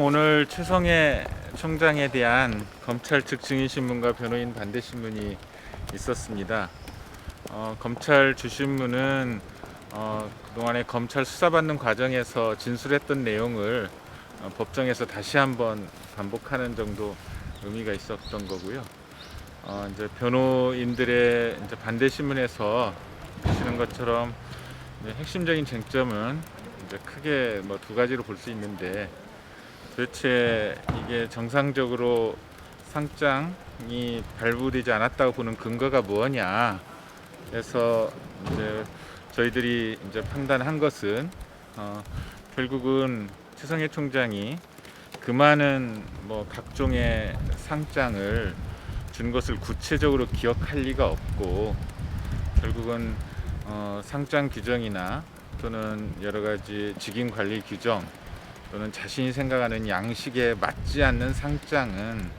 오늘 최성해 총장에 대한 검찰 측 증인신문과 변호인 반대신문이 있었습니다. 검찰 주신문은 그동안에 검찰 수사받는 과정에서 진술했던 내용을 법정에서 다시 한번 반복하는 정도 의미가 있었던 거고요. 이제 변호인들의 이제 반대신문에서 보시는 것처럼 핵심적인 쟁점은 이제 크게 뭐 두 가지로 볼 수 있는데, 도대체 이게 정상적으로 상장이 발부되지 않았다고 보는 근거가 뭐냐 해서 이제 저희들이 이제 판단한 것은 결국은 최성해 총장이 그 많은 뭐 각종의 상장을 준 것을 구체적으로 기억할 리가 없고, 결국은 상장 규정이나 또는 여러 가지 직인 관리 규정 또는 자신이 생각하는 양식에 맞지 않는 상장은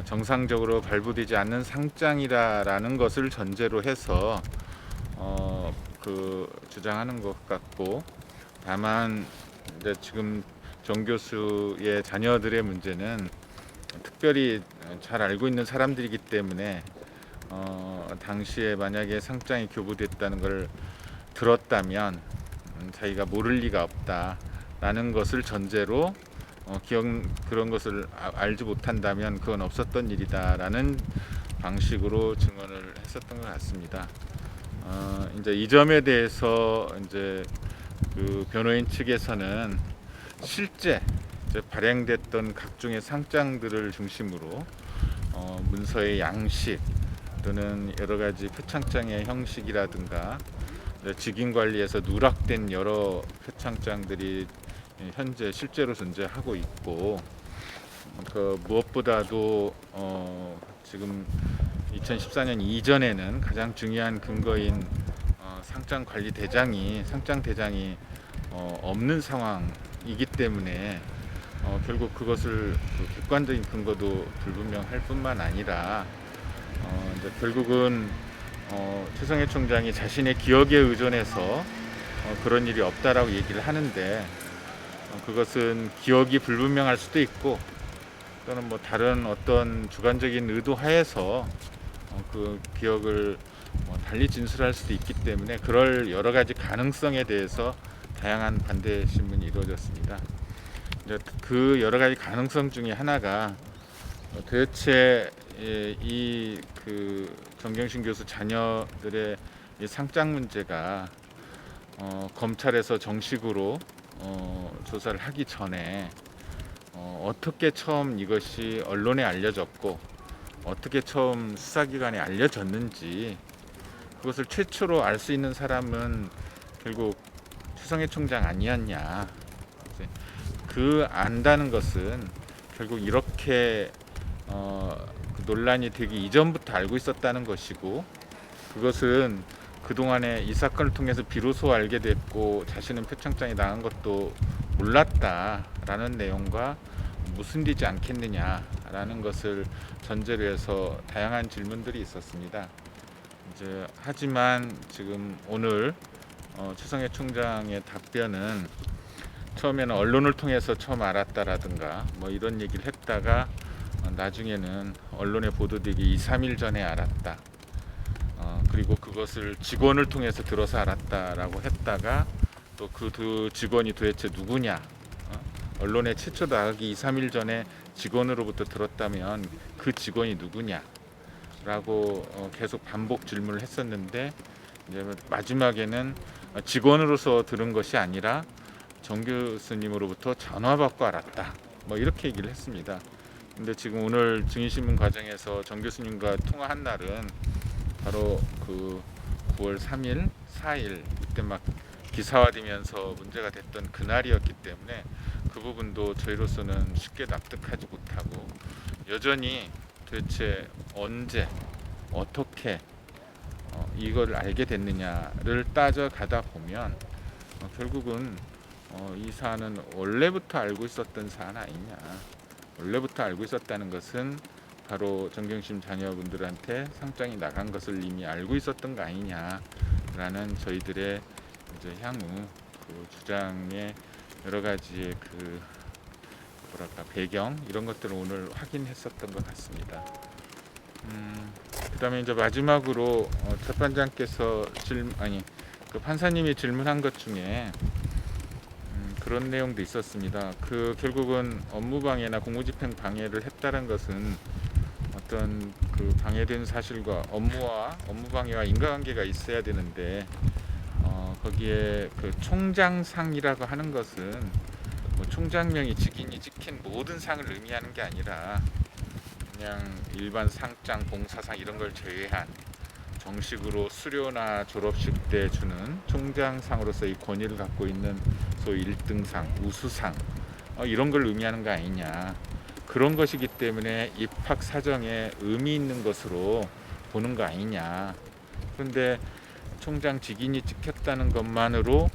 정상적으로 발부되지 않는 상장이라는 것을 전제로 해서 주장하는 것 같고, 다만 이제 지금 정 교수의 자녀들의 문제는 특별히 잘 알고 있는 사람들이기 때문에 당시에 만약에 상장이 교부됐다는 걸 들었다면 자기가 모를 리가 없다라는 것을 전제로 그런 것을 알지 못한다면 그건 없었던 일이다라는 방식으로 증언을 했었던 것 같습니다. 이제 이 점에 대해서 이제 그 변호인 측에서는 실제 이제 발행됐던 각종의 상장들을 중심으로 문서의 양식 또는 여러 가지 표창장의 형식이라든가 직인 관리에서 누락된 여러 표창장들이 현재 실제로 존재하고 있고, 무엇보다도 지금 2014년 이전에는 가장 중요한 근거인 상장 대장이 없는 상황이기 때문에 결국 그것을 객관적인 근거도 불분명할 뿐만 아니라 이제 결국은 최성해 총장이 자신의 기억에 의존해서 그런 일이 없다라고 얘기를 하는데, 그것은 기억이 불분명할 수도 있고 또는 뭐 다른 어떤 주관적인 의도 하에서 그 기억을 달리 진술할 수도 있기 때문에 그럴 여러 가지 가능성에 대해서 다양한 반대 신문이 이루어졌습니다. 이제 그 여러 가지 가능성 중에 하나가 도대체 그 정경심 교수 자녀들의 이 상장 문제가 검찰에서 정식으로 조사를 하기 전에 어떻게 처음 이것이 언론에 알려졌고 어떻게 처음 수사기관에 알려졌는지, 그것을 최초로 알 수 있는 사람은 결국 최성해 총장 아니었냐. 그 안다는 것은 결국 이렇게 논란이 되기 이전부터 알고 있었다는 것이고, 그것은 그동안에 이 사건을 통해서 비로소 알게 됐고 자신은 표창장이 나간 것도 몰랐다라는 내용과 무슨되지 않겠느냐라는 것을 전제로 해서 다양한 질문들이 있었습니다. 하지만 지금 오늘 최성해 총장의 답변은 처음에는 언론을 통해서 처음 알았다라든가 뭐 이런 얘기를 했다가 나중에는 언론에 보도되기 2-3일 전에 알았다. 그리고 그것을 직원을 통해서 들어서 알았다라고 했다가 또 그 직원이 도대체 누구냐, 언론에 최초 나가기 2-3일 전에 직원으로부터 들었다면 그 직원이 누구냐라고 계속 반복 질문을 했었는데, 이제 마지막에는 직원으로서 들은 것이 아니라 정 교수님으로부터 전화 받고 알았다, 뭐 이렇게 얘기를 했습니다. 근데 지금 오늘 증인신문 과정에서 정 교수님과 통화한 날은 바로 그 9월 3일, 4일 이때 막 기사화되면서 문제가 됐던 그날이었기 때문에 그 부분도 저희로서는 쉽게 납득하지 못하고, 여전히 도대체 언제 어떻게 이걸 알게 됐느냐를 따져가다 보면 결국은 이 사안은 원래부터 알고 있었던 사안 아니냐. 원래부터 알고 있었다는 것은 바로 정경심 자녀분들한테 상장이 나간 것을 이미 알고 있었던 거 아니냐라는 저희들의 이제 향후 그 주장의 여러 가지의 그 뭐랄까 배경 이런 것들을 오늘 확인했었던 것 같습니다. 그다음에 이제 마지막으로 재판장께서 그 판사님이 질문한 것 중에 그런 내용도 있었습니다. 그 결국은 업무방해나 공무집행 방해를 했다는 것은 어떤 그 방해된 사실과 업무방해와 인과관계가 있어야 되는데 거기에 그 총장상이라고 하는 것은 뭐 총장명이 직인이 찍힌 모든 상을 의미하는 게 아니라 그냥 일반 상장, 봉사상 이런 걸 제외한 정식으로 수료나 졸업식 때 주는 총장상으로서의 권위를 갖고 있는 소위 1등상, 우수상 이런 걸 의미하는 거 아니냐. 그런 것이기 때문에 입학 사정에 의미 있는 것으로 보는 거 아니냐. 그런데 총장 직인이 찍혔다는 것만으로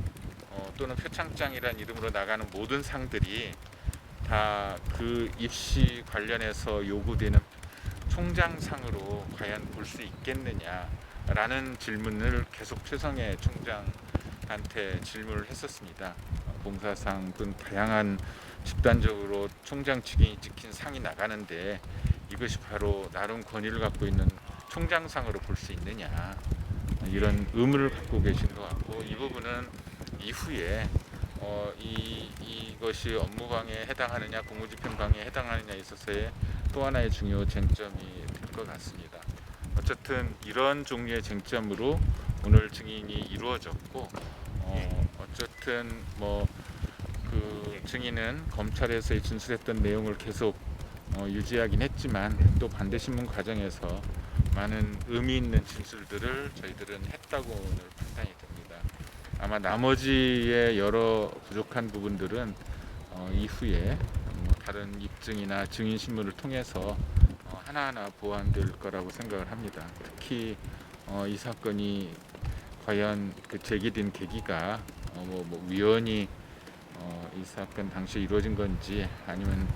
또는 표창장이라는 이름으로 나가는 모든 상들이 다 그 입시 관련해서 요구되는 총장상으로 과연 볼 수 있겠느냐라는 질문을 계속 최성해 총장한테 질문을 했었습니다. 봉사상 등 다양한 집단적으로 총장 직인이 찍힌 상이 나가는데 이것이 바로 나름 권위를 갖고 있는 총장상으로 볼 수 있느냐, 이런 의문을 갖고 계신 것 같고, 이 부분은 이후에 이것이 업무방해에 해당하느냐 공무집행방해에 해당하느냐에 있어서의 또 하나의 중요 쟁점이 될 것 같습니다. 어쨌든 이런 종류의 쟁점으로 오늘 증인이 이루어졌고, 어쨌든 뭐 그 증인은 검찰에서 진술했던 내용을 계속 유지하긴 했지만 또 반대신문 과정에서 많은 의미 있는 진술들을 저희들은 했다고 오늘 판단이 됩니다. 아마 나머지의 여러 부족한 부분들은 이후에 다른 입증이나 증인 신문을 통해서 하나하나 보완될 거라고 생각을 합니다. 특히 이 사건이 과연 그 제기된 계기가 위헌이 이 사건 당시에 이루어진 건지, 아니면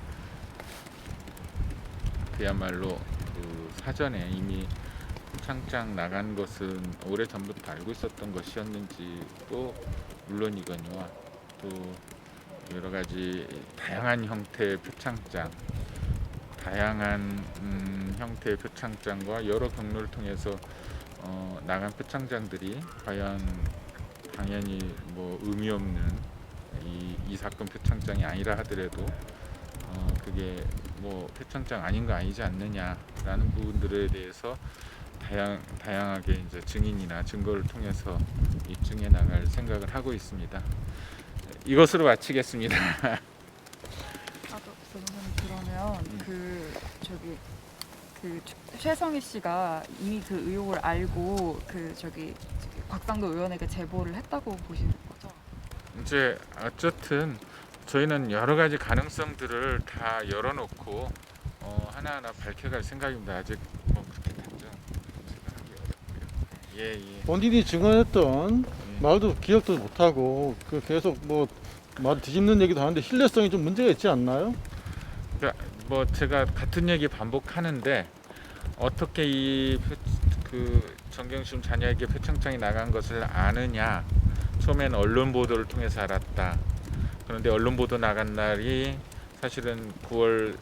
그야말로 그 사전에 이미 표창장 나간 것은 오래 전부터 알고 있었던 것이었는지도 물론이거니와, 또 여러 가지 다양한 형태의 표창장, 형태의 표창장과 여러 경로를 통해서 나간 표창장들이 과연 당연히 뭐 의미 없는 이 사건 표창장이 아니라 하더라도 그게 뭐 표창장 아닌 거 아니지 않느냐라는 부분들에 대해서 다양하게 이제 증인이나 증거를 통해서 입증해 나갈 생각을 하고 있습니다. 이것으로 마치겠습니다. 그러면 최성희 씨가 이미 그 의혹을 알고 곽상도 의원에게 제보를 했다고 보시는 거죠? 이제 어쨌든 저희는 여러 가지 가능성들을 다 열어놓고 하나하나 밝혀갈 생각입니다. 아직 뭐 그렇게 단정 하기 어렵고요. 예. 본인이 증언했던 말도 기억도 못하고 계속 말 뒤집는 얘기도 하는데 신뢰성이 좀 문제가 있지 않나요? 그러니까 뭐 제가 같은 얘기 반복하는데, 어떻게 정경심 자녀에게 표창장이 나간 것을 아느냐? 처음엔 언론 보도를 통해서 알았다. 그런데 언론 보도 나간 날이 사실은 9월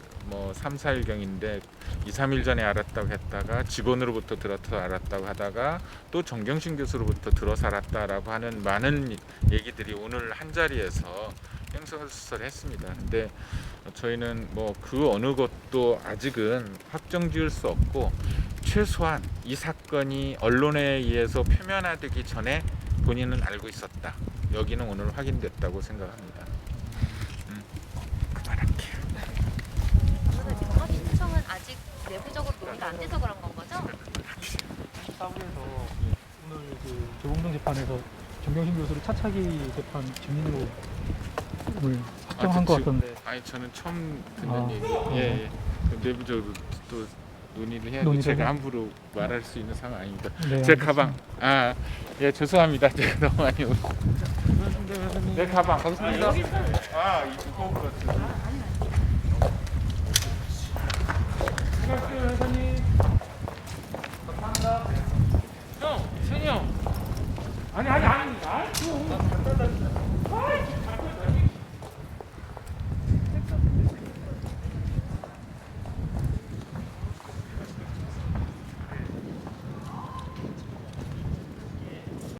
3, 4일경인데 2, 3일 전에 알았다고 했다가 직원으로부터 들어서 알았다고 하다가 또 정경심 교수로부터 들어서 알았다라고 하는 많은 얘기들이 오늘 한자리에서 횡설수설했습니다. 근데 저희는 그 어느 것도 아직은 확정 지을 수 없고, 최소한 이 사건이 언론에 의해서 표면화되기 전에 본인은 알고 있었다. 여기는 오늘 확인됐다고 생각합니다. 그만할게요. 그러면 경합 신청은 아직 내부적으로 논의가 안 돼서 그런 건 거죠? 사무에서 오늘 조봉동 재판에서 정경심 교수를 차차기 재판 증인으로 오늘 확정한 것 같던데. 아니 저는 처음 듣는 얘기예요. 예. 내부적으로 또 논의를 해야지. 논의를 제가 함부로 말할 수 있는 상황 아닙니다. 네, 제 가방. 예, 죄송합니다. 제가 너무 많이 오고. 내 가방. 감사합니다. 이 무거운 것 같은데.